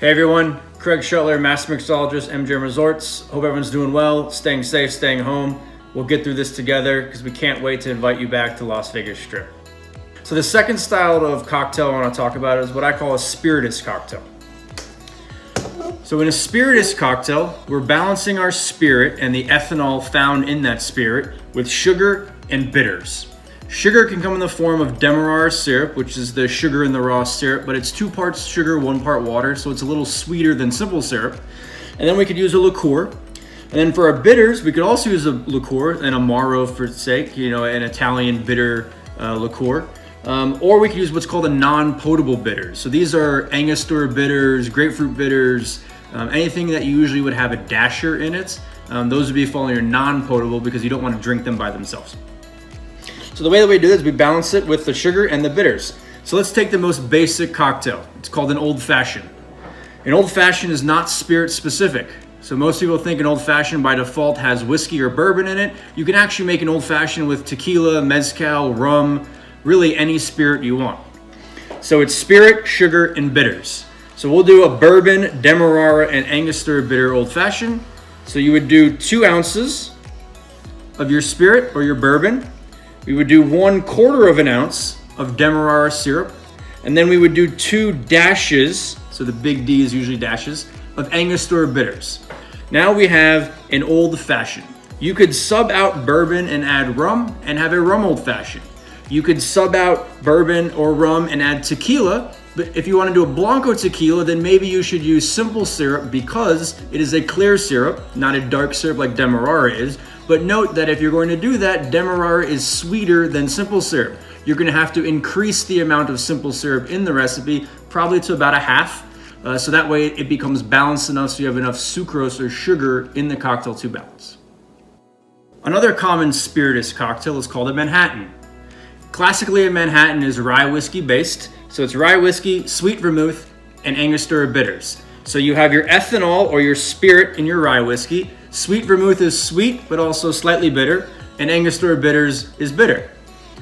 Hey everyone, Craig Schoettler, Master Mixologist, MGM Resorts. Hope everyone's doing well, staying safe, staying home. We'll get through this together because we can't wait to invite you back to Las Vegas Strip. So the second style of cocktail I want to talk about is what I call a Spiritist cocktail. So in a Spiritist cocktail, we're balancing our spirit and the ethanol found in that spirit with sugar and bitters. Sugar can come in the form of Demerara syrup, which is the sugar in the raw syrup, but it's 2 parts sugar, 1 part water, so it's a little sweeter than simple syrup. And then we could use a liqueur. And then for our bitters, we could also use a liqueur, an Amaro for sake, an Italian bitter liqueur. Or we could use what's called a non-potable bitters. So these are Angostura bitters, grapefruit bitters, anything that you usually would have a dasher in it. Those would be falling under non-potable because you don't want to drink them by themselves. So the way that we do this is we balance it with the sugar and the bitters. So let's take the most basic cocktail. It's called an old fashioned. An old fashioned is not spirit specific. So most people think an old fashioned by default has whiskey or bourbon in it. You can actually make an old fashioned with tequila, mezcal, rum, really any spirit you want. So it's spirit, sugar, and bitters. So we'll do a bourbon, Demerara, and Angostura bitter old fashioned. So you would do 2 ounces of your spirit or your bourbon. We would do 1/4 of an ounce of Demerara syrup, and then we would do 2 dashes, so the big D is usually dashes, of Angostura bitters. Now we have an old fashioned. You could sub out bourbon and add rum and have a rum old fashioned. You could sub out bourbon or rum and add tequila, but if you want to do a Blanco tequila, then maybe you should use simple syrup because it is a clear syrup, not a dark syrup like Demerara is. But note that if you're going to do that, Demerara is sweeter than simple syrup. You're going to have to increase the amount of simple syrup in the recipe, probably to about a half. So that way it becomes balanced enough so you have enough sucrose or sugar in the cocktail to balance. Another common Spiritist cocktail is called a Manhattan. Classically, a Manhattan is rye whiskey based. So it's rye whiskey, sweet vermouth, and Angostura bitters. So you have your ethanol or your spirit in your rye whiskey. Sweet vermouth is sweet, but also slightly bitter, and Angostura bitters is bitter.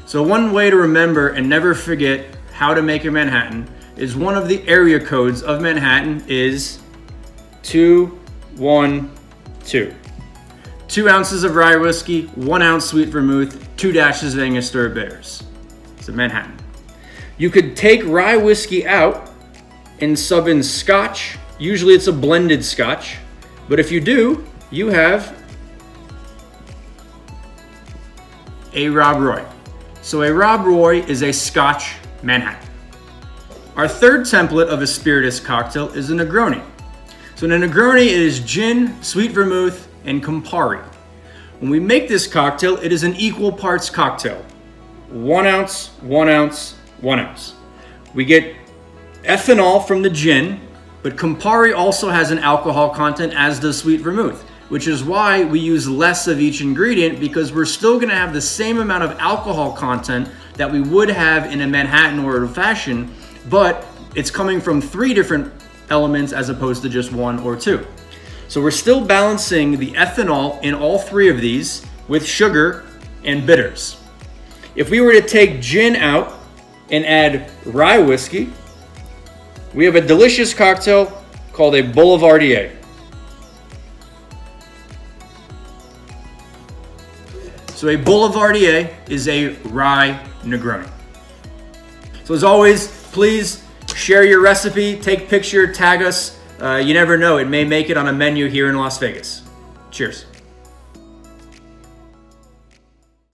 So one way to remember and never forget how to make a Manhattan is one of the area codes of Manhattan is 212. 2 ounces of rye whiskey, 1 ounce sweet vermouth, 2 dashes of Angostura bitters. It's a Manhattan. You could take rye whiskey out and sub in scotch. Usually it's a blended scotch, but if you do, you have a Rob Roy. So a Rob Roy is a Scotch Manhattan. Our third template of a Spiritist cocktail is a Negroni. So in a Negroni, it is gin, sweet vermouth, and Campari. When we make this cocktail, it is an equal parts cocktail. 1 ounce, 1 ounce, 1 ounce. We get ethanol from the gin, but Campari also has an alcohol content, as does sweet vermouth, which is why we use less of each ingredient, because we're still going to have the same amount of alcohol content that we would have in a Manhattan or a fashion, but it's coming from 3 different elements as opposed to just 1 or 2. So we're still balancing the ethanol in all 3 of these with sugar and bitters. If we were to take gin out and add rye whiskey, we have a delicious cocktail called a Boulevardier. So a Boulevardier is a rye Negroni. So as always, please share your recipe, take a picture, tag us. You never know, it may make it on a menu here in Las Vegas. Cheers.